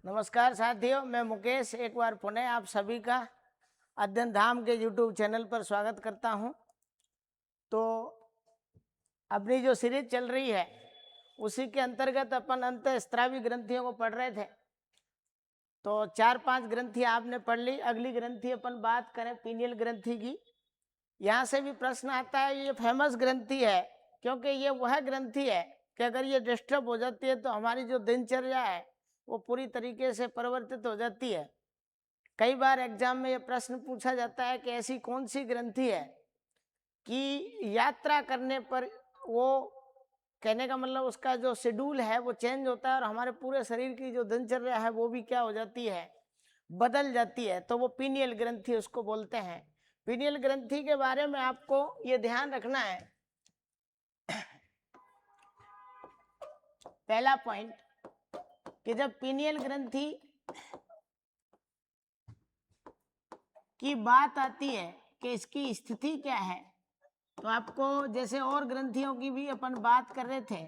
नमस्कार साथियों, मैं मुकेश एक बार पुनः आप सभी का अध्ययन धाम के YouTube चैनल पर स्वागत करता हूं। तो अपनी जो सीरीज चल रही है उसी के अंतर्गत अपन अंतःस्रावी ग्रंथियों को पढ़ रहे थे। तो 4-5 ग्रंथि आपने पढ़ ली। अगली ग्रंथि अपन बात करें पीनियल ग्रंथि की। यहाँ से भी प्रश्न आता है, ये फेमस ग्रंथि है क्योंकि ये वह ग्रंथि है कि अगर ये डिस्टर्ब हो जाती है तो हमारी जो दिनचर्या है वो पूरी तरीके से परिवर्तित हो जाती है। कई बार एग्जाम में ये प्रश्न पूछा जाता है कि ऐसी कौन सी ग्रंथि है कि यात्रा करने पर वो, कहने का मतलब उसका जो शेड्यूल है वो चेंज होता है और हमारे पूरे शरीर की जो दिनचर्या है वो भी क्या हो जाती है, बदल जाती है। तो वो पीनियल ग्रंथि उसको बोलते हैं। पीनियल ग्रंथि के बारे में आपको ये ध्यान रखना है। पहला पॉइंट कि जब पीनियल ग्रंथि की बात आती है कि इसकी स्थिति क्या है, तो आपको जैसे और ग्रंथियों की भी अपन बात कर रहे थे,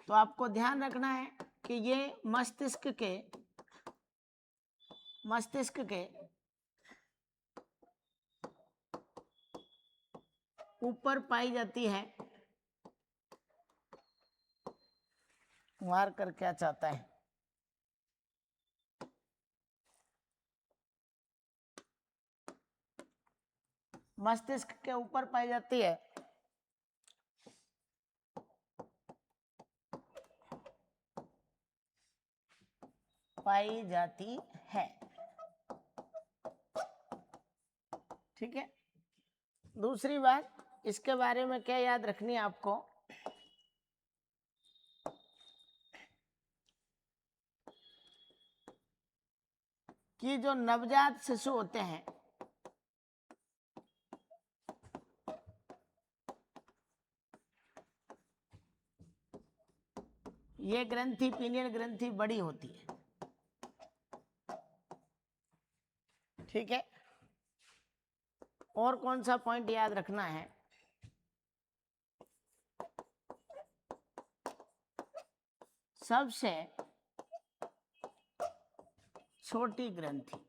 तो आपको ध्यान रखना है कि ये मस्तिष्क के ऊपर पाई जाती है। मार कर क्या चाहता है, मस्तिष्क के ऊपर पाई जाती है। पाई जाती है, ठीक है। दूसरी बात इसके बारे में क्या याद रखनी है आपको, कि जो नवजात शिशु होते हैं ये ग्रंथि पीनियल ग्रंथि बड़ी होती है, ठीक है। और कौन सा पॉइंट याद रखना है, सबसे छोटी ग्रंथि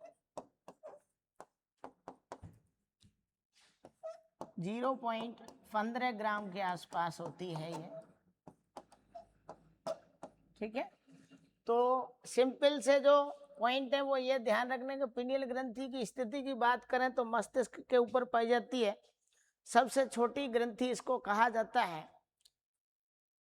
0.15 ग्राम के आसपास होती है ये, ठीक है। तो सिंपल से जो पॉइंट है वो ये ध्यान रखने के पीनियल ग्रंथि की स्थिति की बात करें तो मस्तिष्क के ऊपर पाई जाती है। सबसे छोटी ग्रंथि इसको कहा जाता है।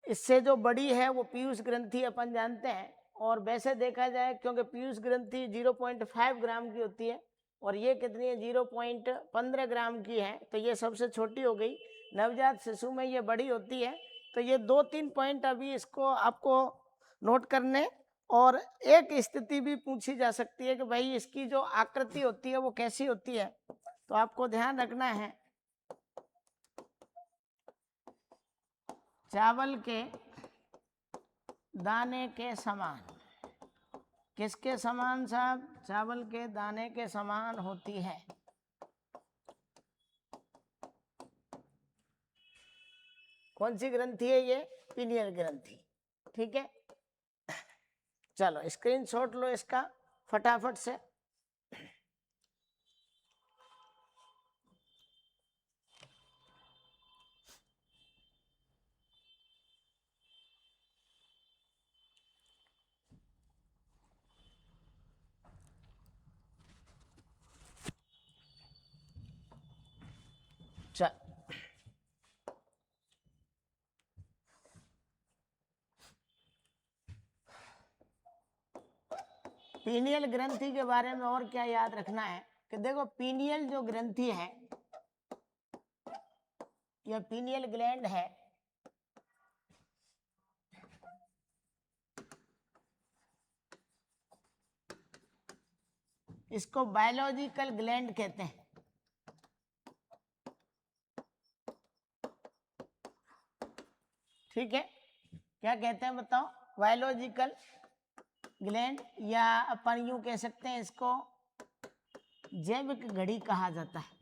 इससे जो बड़ी है वो पीयूष ग्रंथि अपन जानते हैं। और वैसे देखा जाए क्योंकि पीयूष ग्रंथि 0.5 ग्राम की होती है और ये कितनी है 0.15 ग्राम की है, तो ये सबसे छोटी हो गई। नवजात शिशु में ये बड़ी होती है। तो ये 2-3 पॉइंट अभी इसको आपको नोट करने, और एक स्थिति भी पूछी जा सकती है कि भाई इसकी जो आकृति होती है वो कैसी होती है, तो आपको ध्यान रखना है चावल के दाने के समान। किसके समान साहब? चावल के दाने के समान होती है। कौन सी ग्रंथि है ये? पीनियल ग्रंथि, ठीक है। चलो स्क्रीनशॉट लो इसका फटाफट से। चल पीनियल ग्रंथि के बारे में और क्या याद रखना है कि देखो पीनियल जो ग्रंथि है या पीनियल ग्लैंड है, इसको बायोलॉजिकल ग्लैंड कहते हैं, ठीक है। क्या कहते हैं बताओ? बायोलॉजिकल ग्लैंड, या अपन यूं कह सकते हैं इसको जैविक घड़ी कहा जाता है।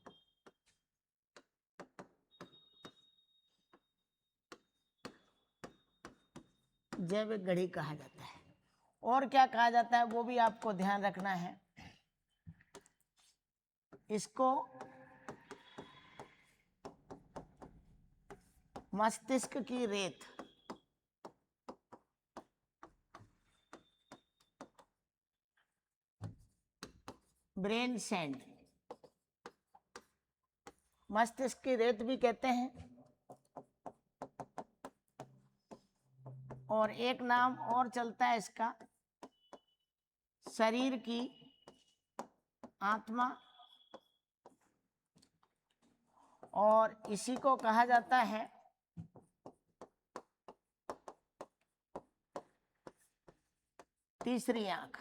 जैविक घड़ी कहा जाता है। और क्या कहा जाता है वो भी आपको ध्यान रखना है। इसको मस्तिष्क की रेत, ब्रेन सैंड, मस्तिष्क की रेत भी कहते हैं। और एक नाम और चलता है इसका, शरीर की आत्मा, और इसी को कहा जाता है तीसरी आंख।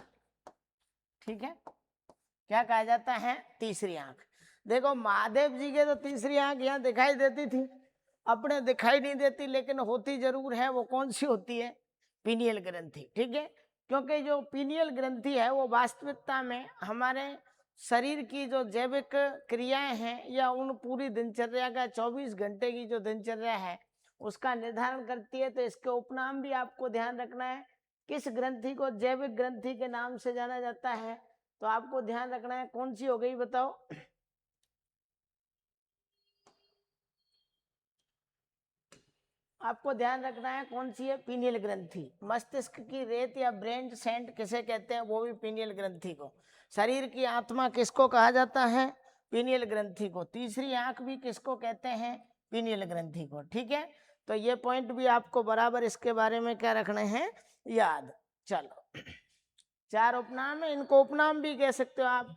ठीक है, क्या कहा जाता है? तीसरी आंख। देखो महादेव जी के तो तीसरी आंख यहाँ दिखाई देती थी, अपने दिखाई नहीं देती, लेकिन होती जरूर है। वो कौन सी होती है? पीनियल ग्रंथि। ठीक है, क्योंकि जो पीनियल ग्रंथि है वो वास्तविकता में हमारे शरीर की जो जैविक क्रियाएं हैं या उन पूरी दिनचर्या का 24 घंटे की जो दिनचर्या है उसका निर्धारण करती है। तो इसके उपनाम भी आपको ध्यान रखना है। किस ग्रंथि को जैविक ग्रंथि के नाम से जाना जाता है? तो आपको ध्यान रखना है। कौन सी हो गई बताओ? आपको ध्यान रखना है कौन सी है? पीनियल ग्रंथि। मस्तिष्क की रेत या ब्रेन सैंड किसे कहते हैं? वो भी पीनियल ग्रंथि को। शरीर की आत्मा किसको कहा जाता है? पीनियल ग्रंथि को। तीसरी आंख भी किसको कहते हैं? पीनियल ग्रंथि को। ठीक है, तो ये पॉइंट भी आपको बराबर इसके बारे में क्या रखने हैं? याद। चलो, 4 उपनाम है, इनको उपनाम भी कह सकते हो आप।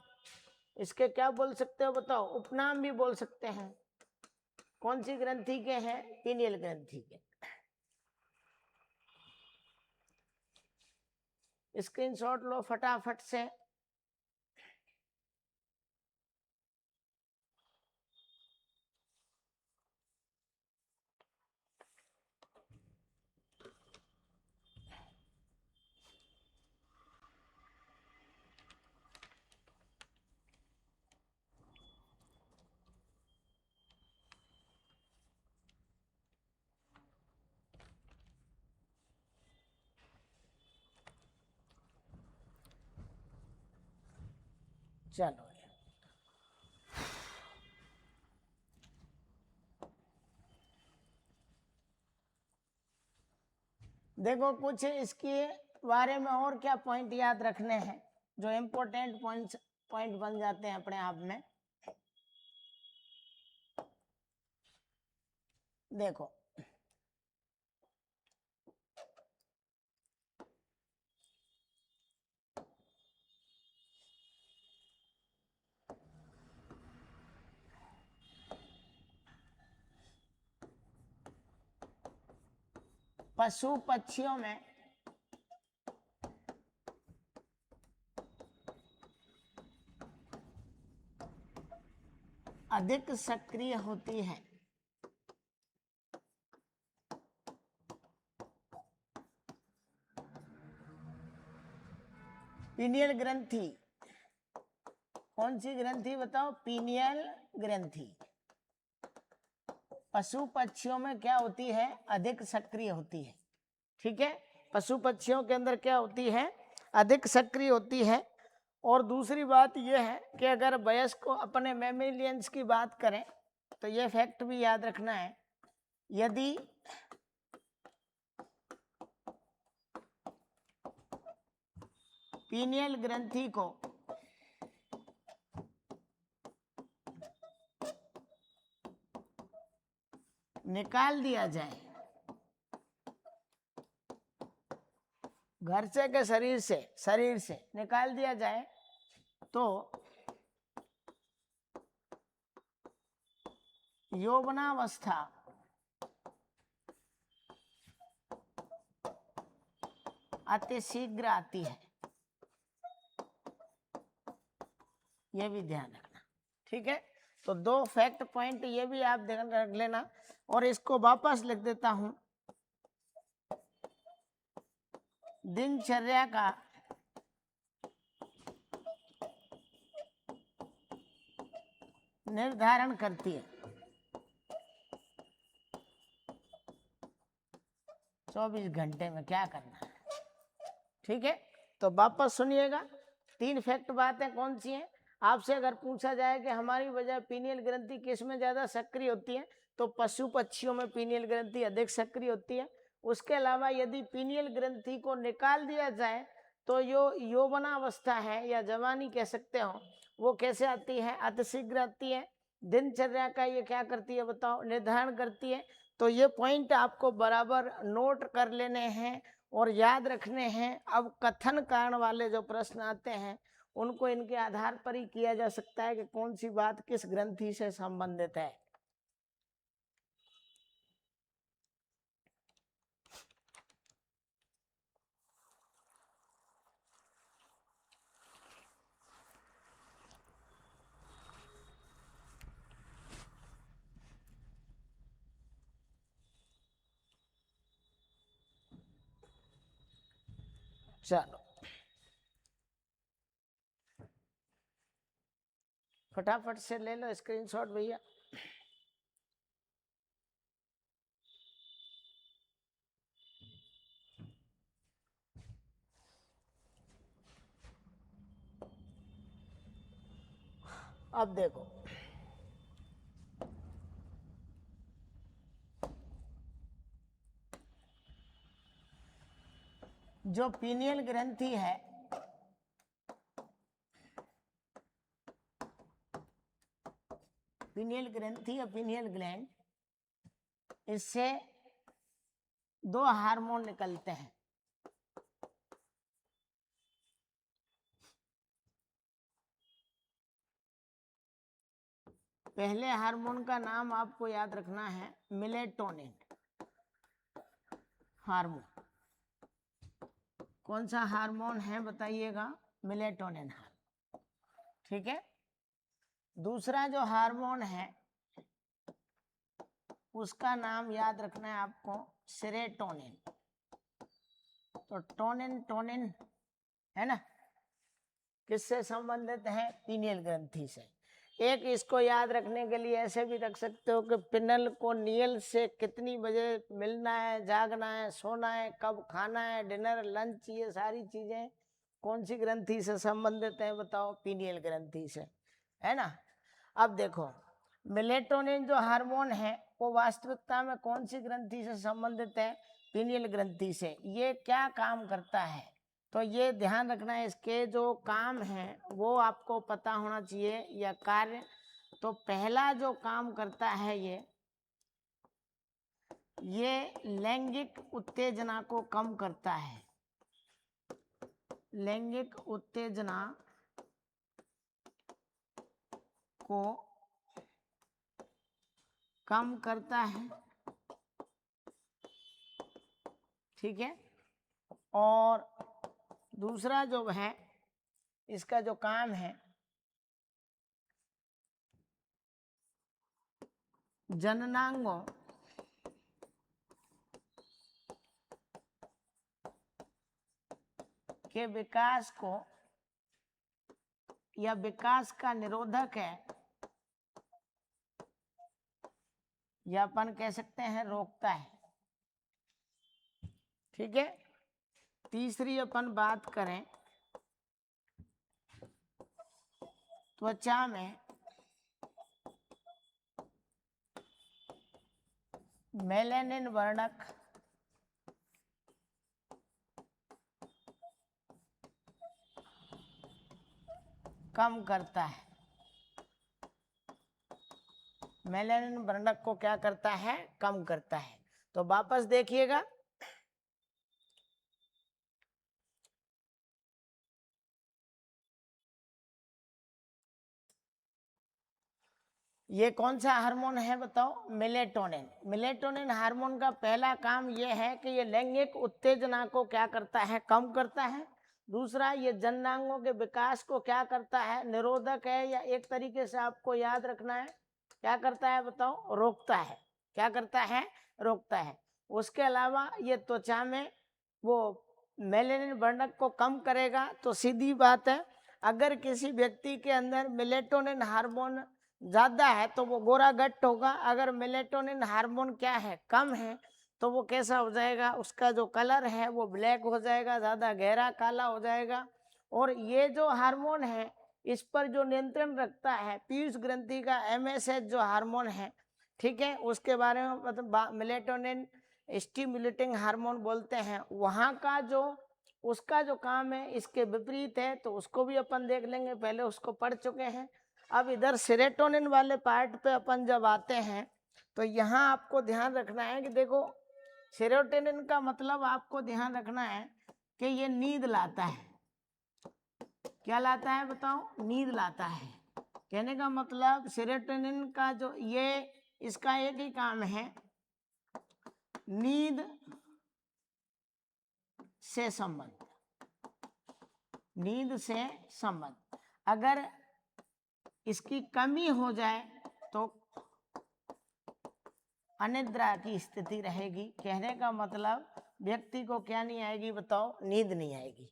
इसके क्या बोल सकते हो बताओ? उपनाम भी बोल सकते हैं। कौन सी ग्रंथि के हैं? पीनियल ग्रंथि के। स्क्रीनशॉट लो फटाफट से। चलो, देखो कुछ इसके बारे में और क्या पॉइंट याद रखने हैं जो इम्पोर्टेंट पॉइंट बन जाते हैं अपने आप में। देखो, पशु पक्षियों में अधिक सक्रिय होती है पीनियल ग्रंथि। कौन सी ग्रंथि बताओ? पीनियल ग्रंथि। पशु पक्षियों में क्या होती है? अधिक सक्रिय होती है। ठीक है, पशु पक्षियों के अंदर क्या होती है? अधिक सक्रिय होती है। और दूसरी बात यह है कि अगर वयस्क अपने मैमेलियंस की बात करें तो यह फैक्ट भी याद रखना है, यदि पीनियल ग्रंथि को निकाल दिया जाए घर से के शरीर से निकाल दिया जाए तो यौवनावस्था अति शीघ्र आती है। यह भी ध्यान रखना। ठीक है, तो 2 फैक्ट पॉइंट ये भी आप ध्यान रख लेना। और इसको वापस लिख देता हूं। दिनचर्या का निर्धारण करती है 24 घंटे में क्या करना है। ठीक है, तो वापस सुनिएगा, 3 फैक्ट बातें कौन सी हैं। आपसे अगर पूछा जाए कि हमारी वजह पीनियल ग्रंथि किस में ज्यादा सक्रिय होती है, तो पशु पक्षियों में पीनियल ग्रंथि अधिक सक्रिय होती है। उसके अलावा यदि पीनियल ग्रंथि को निकाल दिया जाए तो यौवनावस्था है या जवानी कह सकते हो, वो कैसे आती है, अतिशीघ्र आती है। दिनचर्या का ये क्या करती है बताओ, निर्धारण करती है। तो ये पॉइंट आपको बराबर नोट कर लेने हैं और याद रखने हैं। अब कथन कारण वाले जो प्रश्न आते हैं उनको इनके आधार पर ही किया जा सकता है कि कौन सी बात किस ग्रंथि से संबंधित है। चलो फटाफट से ले लो स्क्रीनशॉट भैया। अब देखो, जो पीनियल ग्रंथि है, पीनियल ग्रंथि या पीनियल ग्लैंड, इससे 2 हार्मोन निकलते हैं। पहले हार्मोन का नाम आपको याद रखना है मेलेटोनिन हार्मोन। कौन सा हार्मोन है बताइएगा, मेलेटोनिन हार्मोन, ठीक है। दूसरा जो हार्मोन है उसका नाम याद रखना है आपको सेरोटोनिन। तो टोनिन टोनिन है ना, किससे संबंधित है, पीनियल ग्रंथि से। एक इसको याद रखने के लिए ऐसे भी रख सकते हो कि पिनल को नियल से कितनी बजे मिलना है, जागना है, सोना है, कब खाना है, डिनर लंच, ये सारी चीजें कौन सी ग्रंथि से संबंधित है बताओ, पीनियल ग्रंथि से, है ना। अब देखो, मेलेटोनिन जो हार्मोन है वो वास्तविकता में कौन सी ग्रंथि से संबंधित है, पीनियल ग्रंथि से। ये क्या काम करता है, तो ये ध्यान रखना है, इसके जो काम हैं वो आपको पता होना चाहिए या कार्य। तो पहला जो काम करता है ये लैंगिक उत्तेजना को कम करता है, लैंगिक उत्तेजना को कम करता है, ठीक है। और दूसरा जो है इसका जो काम है, जननांगों के विकास को या विकास का निरोधक है, या अपन कह सकते हैं रोकता है, ठीक है। तीसरी अपन बात करें, त्वचा में मेलानिन वर्णक कम करता है, मेलानिन वर्णक को क्या करता है, कम करता है। तो वापस देखिएगा, ये कौन सा हार्मोन है बताओ, मेलेटोनिन। मेलेटोनिन हार्मोन का पहला काम ये है कि ये लैंगिक उत्तेजना को क्या करता है, कम करता है। दूसरा, ये जननांगों के विकास को क्या करता है, निरोधक है, या एक तरीके से आपको याद रखना है क्या करता है बताओ, रोकता है। क्या करता है, रोकता है। उसके अलावा ये त्वचा में वो मेलेनिन वर्णक को कम करेगा। तो सीधी बात है, अगर किसी व्यक्ति के अंदर मेलेटोनिन हार्मोन ज्यादा है तो वो गोरा गट्ट होगा। अगर मेलेटोनिन हार्मोन क्या है, कम है, तो वो कैसा हो जाएगा, उसका जो कलर है वो ब्लैक हो जाएगा, ज़्यादा गहरा काला हो जाएगा। और ये जो हार्मोन है इस पर जो नियंत्रण रखता है पीयूष ग्रंथि का MSH जो हार्मोन है, ठीक है, उसके बारे में मतलब मेलेटोनिन स्टिमुलेटिंग हार्मोन बोलते हैं, वहाँ का जो उसका जो काम है इसके विपरीत है, तो उसको भी अपन देख लेंगे, पहले उसको पढ़ चुके हैं। अब इधर सेरोटोनिन वाले पार्ट पे अपन जब आते हैं तो यहाँ आपको ध्यान रखना है कि देखो सेरोटोनिन का मतलब आपको ध्यान रखना है कि ये नींद लाता है। क्या लाता है बताओ? नींद लाता है। कहने का मतलब सेरोटोनिन का जो ये इसका एक ही काम है, नींद से संबंध, नींद से संबंध। अगर इसकी कमी हो जाए तो अनिद्रा की स्थिति रहेगी। कहने का मतलब व्यक्ति को क्या नहीं आएगी बताओ? नींद नहीं आएगी।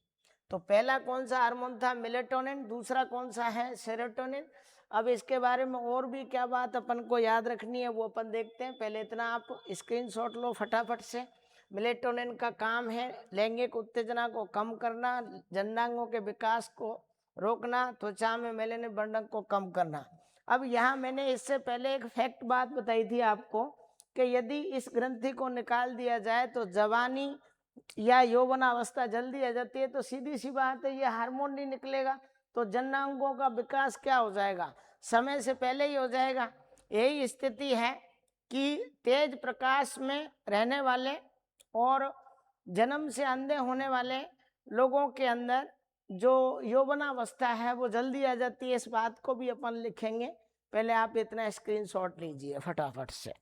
तो पहला कौन सा हार्मोन था? मेलेटोनिन। दूसरा कौन सा है? सेरोटोनिन। अब इसके बारे में और भी क्या बात अपन को याद रखनी है वो अपन देखते हैं। पहले इतना आप स्क्रीनशॉट लो फटाफट से। मेलेटोनिन का काम है लैंगिक उत्तेजना को कम करना, जननांगों के विकास को रोकना, त्वचा में मेलेनिन वर्णक को कम करना। अब यहाँ मैंने इससे पहले एक फैक्ट बात बताई थी आपको कि यदि इस ग्रंथि को निकाल दिया जाए तो जवानी या यौवनावस्था जल्दी आ जाती है, तो सीधी सी बात है ये हार्मोन नहीं निकलेगा तो जननांगों का विकास क्या हो जाएगा? समय से पहले ही हो जाएगा। यही स्थिति है कि तेज प्रकाश में रहने वाले और जन्म से अंधे होने वाले लोगों के अंदर जो यौवनावस्था है वो जल्दी आ जाती है। इस बात को भी अपन लिखेंगे। पहले आप इतना स्क्रीनशॉट लीजिए फटाफट से।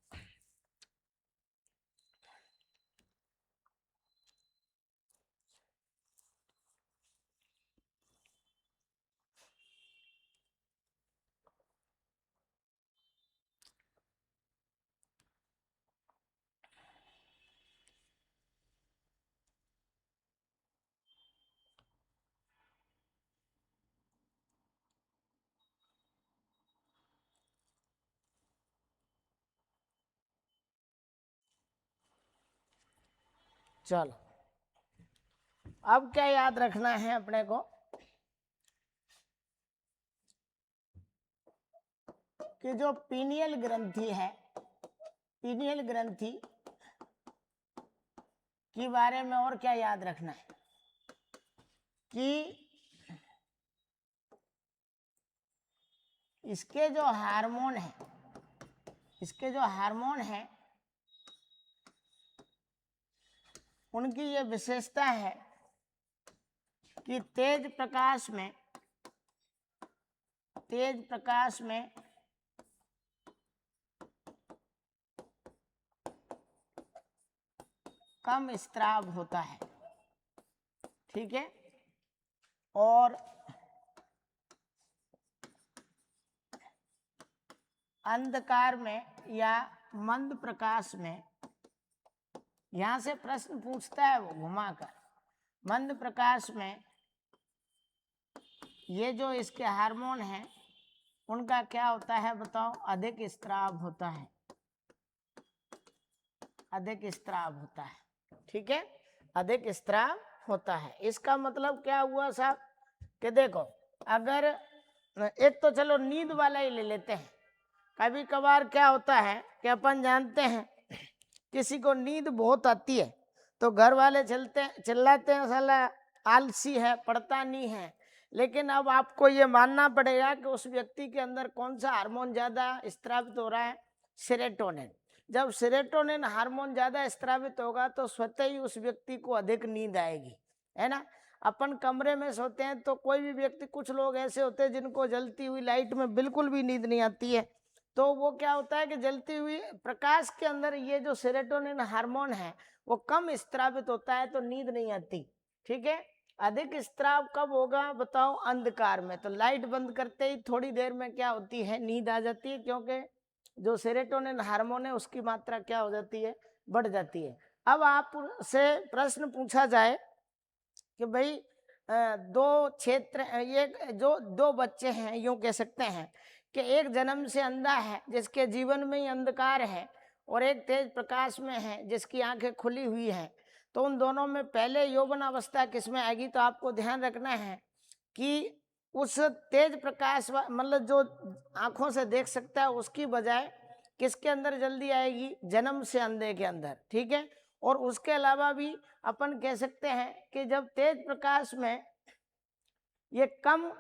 चलो अब क्या याद रखना है अपने को कि जो पीनियल ग्रंथि है, पीनियल ग्रंथि के बारे में और क्या याद रखना है कि इसके जो हार्मोन है, इसके जो हार्मोन है उनकी ये विशेषता है कि तेज प्रकाश में कम स्त्राव होता है, ठीक है, और अंधकार में या मंद प्रकाश में, यहां से प्रश्न पूछता है वो घुमाकर, मंद प्रकाश में ये जो इसके हार्मोन हैं उनका क्या होता है बताओ? अधिक स्त्राव होता है, अधिक स्त्राव होता है, ठीक है, अधिक स्त्राव होता है। इसका मतलब क्या हुआ साहब कि देखो अगर एक तो चलो नींद वाला ही ले लेते हैं। कभी कभार क्या होता है कि अपन जानते हैं किसी को नींद बहुत आती है तो घर वाले चिल्लाते हैं साला आलसी है, पढ़ता नहीं है। लेकिन अब आपको ये मानना पड़ेगा कि उस व्यक्ति के अंदर कौन सा हार्मोन ज़्यादा स्त्रावित हो रहा है? सेरोटोनिन। जब सेरोटोनिन हार्मोन ज़्यादा स्त्रावित होगा तो स्वतः ही उस व्यक्ति को अधिक नींद आएगी, है ना। अपन कमरे में सोते हैं तो कोई भी व्यक्ति, कुछ लोग ऐसे होते हैं जिनको जलती हुई लाइट में बिल्कुल भी नींद नहीं आती है, तो वो क्या होता है कि जलती हुई प्रकाश के अंदर ये जो सेरोटोनिन हार्मोन है वो कम स्त्रावित होता है तो नींद नहीं आती, ठीक है। अधिक स्त्राव कब होगा बताओ? अंधकार में। तो लाइट बंद करते ही थोड़ी देर में क्या होती है? नींद आ जाती है, क्योंकि जो सेरोटोनिन हार्मोन है उसकी मात्रा क्या हो जाती है? बढ़ जाती है। अब आपसे प्रश्न पूछा जाए कि भाई दो क्षेत्र, ये जो दो बच्चे हैं, यूं कह सकते हैं कि एक जन्म से अंधा है जिसके जीवन में ही अंधकार है, और एक तेज प्रकाश में है जिसकी आंखें खुली हुई हैं, तो उन दोनों में पहले यौवन अवस्था किसमें आएगी? तो आपको ध्यान रखना है कि उस तेज प्रकाश मतलब जो आंखों से देख सकता है उसकी बजाय किसके अंदर जल्दी आएगी? जन्म से अंधे के अंदर, ठीक है। और उसके अलावा भी अपन कह सकते हैं कि जब तेज प्रकाश में ये कम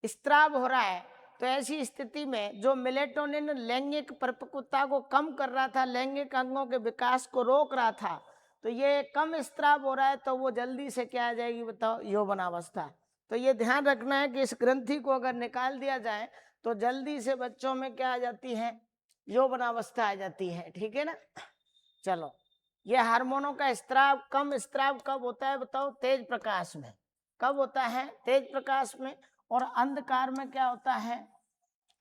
स्त्राव हो रहा है, तो ऐसी स्थिति में जो मेलेटोनिन लैंगिक परिपक्वता को कम कर रहा था, लैंगिक अंगों के विकास को रोक रहा था, तो ये कम स्त्राव हो रहा है, तो वो जल्दी से क्या आ जाएगी? बताओ, यौवनावस्था। तो ये ध्यान रखना है कि इस ग्रंथि को अगर निकाल दिया जाए तो जल्दी से बच्चों में क्या आ जाती है? यौवनावस्था आ जाती है, ठीक है ना। चलो, ये हार्मोनों का स्त्राव, कम स्त्राव कब होता है? बताओ, तेज प्रकाश में। कब होता है? तेज प्रकाश में। और अंधकार में क्या होता है?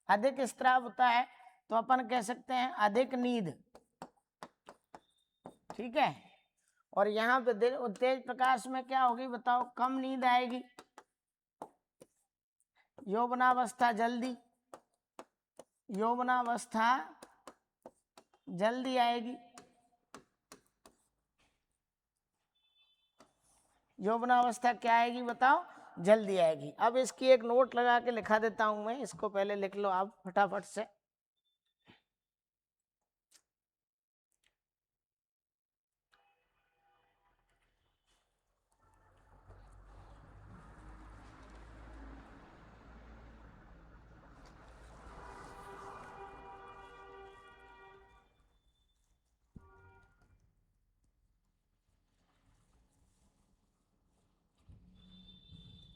अधिक स्त्राव होता है, तो अपन कह सकते हैं अधिक नींद, ठीक है। और यहाँ पे तेज प्रकाश में क्या होगी? बताओ, कम नींद आएगी, यौवनावस्था जल्दी, यौवनावस्था जल्दी आएगी, यौवनावस्था क्या आएगी? बताओ, जल्दी आएगी। अब इसकी एक नोट लगा के लिखा देता हूं मैं, इसको पहले लिख लो आप फटाफट से।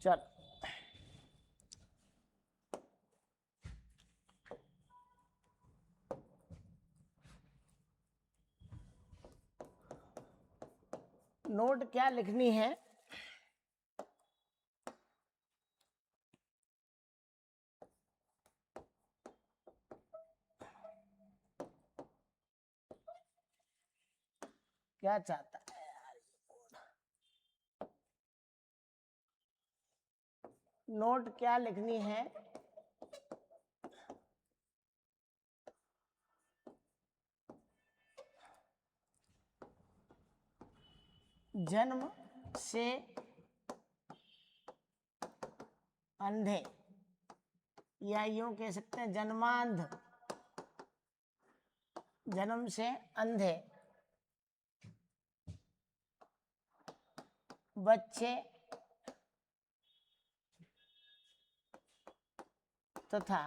चल, नोट क्या लिखनी है? क्या चाहता है यार? नोट क्या लिखनी है? जन्म से अंधे, या यूं कह सकते हैं जन्मांध, जन्म से अंधे बच्चे तथा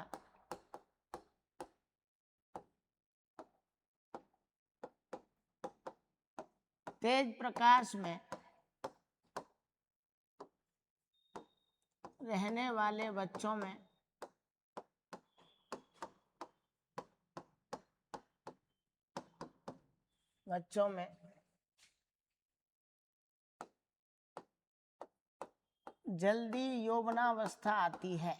तेज प्रकाश में रहने वाले बच्चों में जल्दी यौवनावस्था आती है।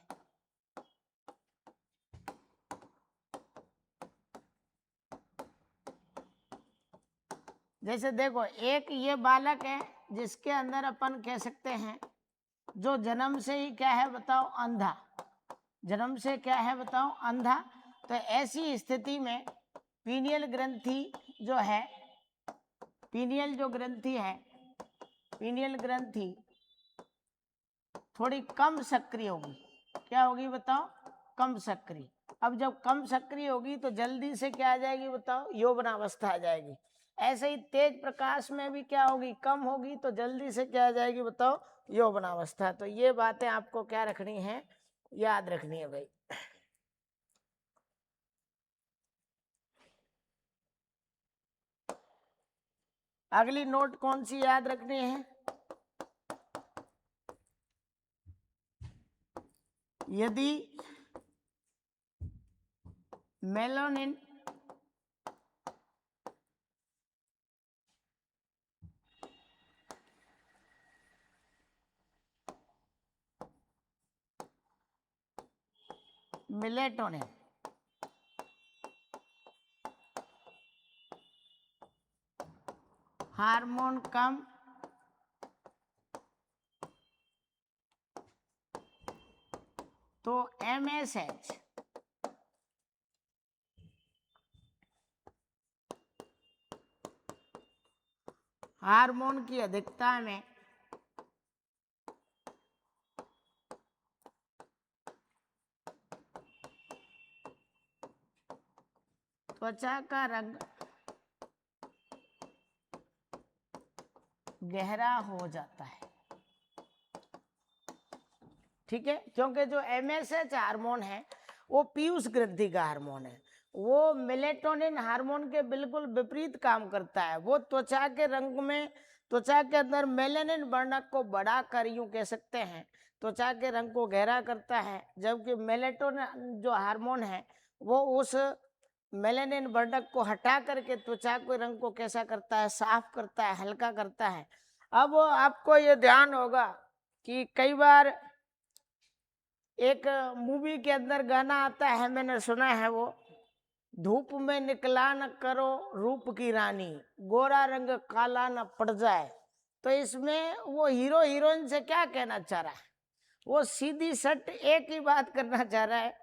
जैसे देखो, एक ये बालक है जिसके अंदर अपन कह सकते हैं जो जन्म से ही क्या है? बताओ, अंधा। जन्म से क्या है? बताओ, अंधा। तो ऐसी स्थिति में पीनियल ग्रंथि जो है, पीनियल जो ग्रंथि है, पीनियल ग्रंथि थोड़ी कम सक्रिय होगी। क्या होगी? बताओ, कम सक्रिय। अब जब कम सक्रिय होगी तो जल्दी से क्या आ जाएगी? बताओ, यौवनावस्था आ जाएगी। ऐसे ही तेज प्रकाश में भी क्या होगी? कम होगी, तो जल्दी से क्या आ जाएगी? बताओ, यौवनावस्था। तो ये बातें आपको क्या रखनी है? याद रखनी है भाई। अगली नोट कौन सी याद रखनी है? यदि मेलानिन मेलेटोनिन हार्मोन कम तो MSH हार्मोन की अधिकता में त्वचा का रंग गहरा हो जाता है। ठीक है, क्योंकि जो MSH हार्मोन है वो पीयूष ग्रंथि का हार्मोन है, वो मेलेटोनिन हार्मोन के बिल्कुल विपरीत काम करता है। वो त्वचा के रंग में, त्वचा के अंदर मेलेनिन वर्णक को बढ़ाकर, यूं कह सकते हैं, त्वचा के रंग को गहरा करता है, जबकि मेलेटोनिन जो हार्मोन है वो उस मेलेनिन वर्णक को हटा करके त्वचा के रंग को कैसा करता है, साफ करता है, हल्का करता है। अब आपको ये ध्यान होगा कि कई बार एक मूवी के अंदर गाना आता है, मैंने सुना है, वो धूप में निकला न करो रूप की रानी, गोरा रंग काला न पड़ जाए। तो इसमें वो हीरो हीरोइन से क्या कहना चाह रहा है? वो सीधी सट एक ही बात करना चाह रहा है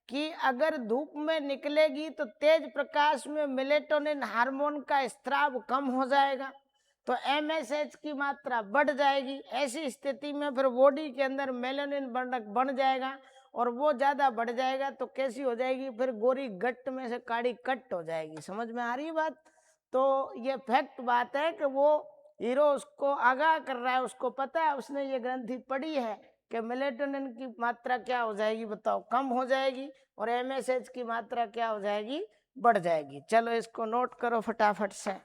कि अगर धूप में निकलेगी तो तेज प्रकाश में मेलेटोनिन हार्मोन का स्त्राव कम हो जाएगा, तो MSH की मात्रा बढ़ जाएगी। ऐसी स्थिति में फिर बॉडी के अंदर मेलेनिन वर्णक बन जाएगा, और वो ज्यादा बढ़ जाएगा तो कैसी हो जाएगी, फिर गोरी गट्ट में से काड़ी कट हो जाएगी। समझ में आ रही बात? तो ये फैक्ट बात है कि वो हीरो उसको आगाह कर रहा है, उसको पता है, उसने ये ग्रंथि पढ़ी है कि मेलेटोनिन की मात्रा क्या हो जाएगी, बताओ, कम हो जाएगी, और MSH की मात्रा क्या हो जाएगी, बढ़ जाएगी। चलो इसको नोट करो फटाफट से।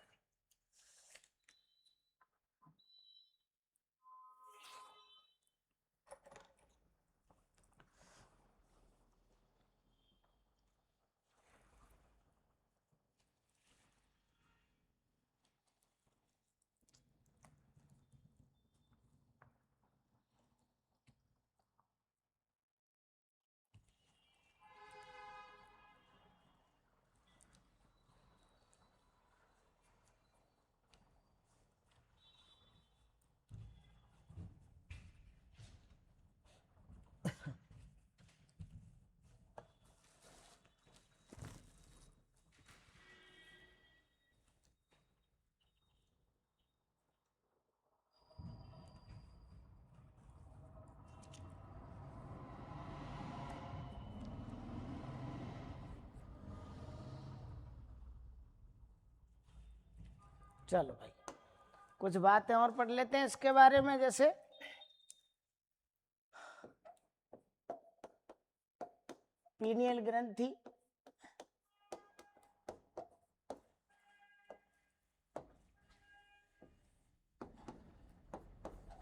चलो भाई, कुछ बातें और पढ़ लेते हैं इसके बारे में। जैसे पीनियल ग्रंथि,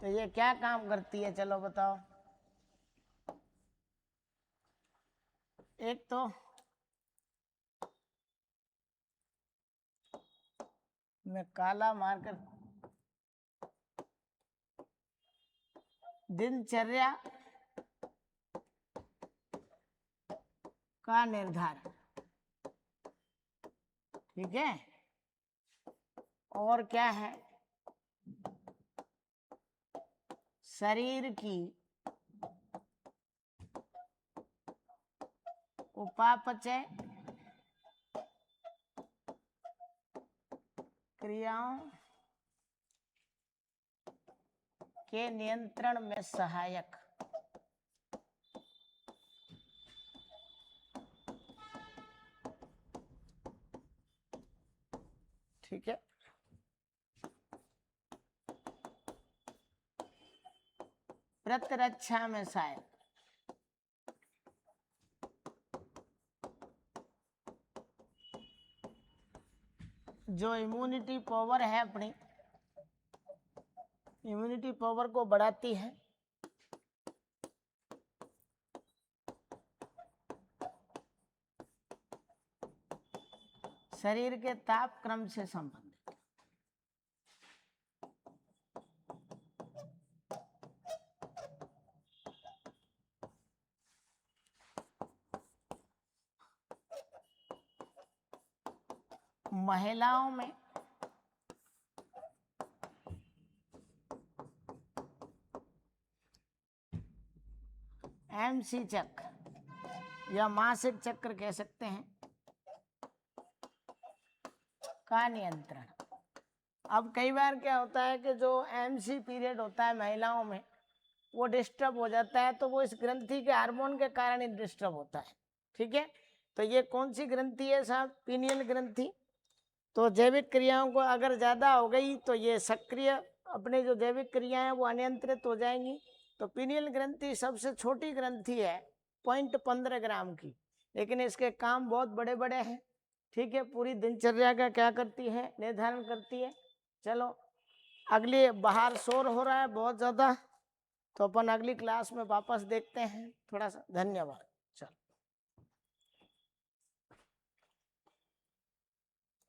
तो ये क्या काम करती है, चलो बताओ। एक तो मैं काला मारकर दिनचर्या का निर्धारण, ठीक है, और क्या है, शरीर की उपापचय क्रियाओं के नियंत्रण में सहायक। ठीक है, प्रतिरक्षा में सहायक। जो इम्यूनिटी पावर है अपनी, इम्यूनिटी पावर को बढ़ाती है। शरीर के ताप क्रम से संबंधित। महिलाओं में MC चक्र या मासिक चक्र कह सकते हैं, का नियंत्रण। अब कई बार क्या होता है कि जो एमसी पीरियड होता है महिलाओं में वो डिस्टर्ब हो जाता है, तो वो इस ग्रंथि के हार्मोन के कारण ही डिस्टर्ब होता है। ठीक है, तो ये कौन सी ग्रंथि है साहब? पीनियल ग्रंथि। तो जैविक क्रियाओं को अगर ज़्यादा हो गई तो ये सक्रिय, अपने जो जैविक क्रियाएं हैं वो अनियंत्रित हो जाएंगी। तो पीनियल ग्रंथि सबसे छोटी ग्रंथि है, 0.15 ग्राम की, लेकिन इसके काम बहुत बड़े बड़े हैं। ठीक है, पूरी दिनचर्या का क्या करती है? निर्धारण करती है। चलो अगली, बाहर शोर हो रहा है बहुत ज़्यादा, तो अपन अगली क्लास में वापस देखते हैं थोड़ा सा। धन्यवाद।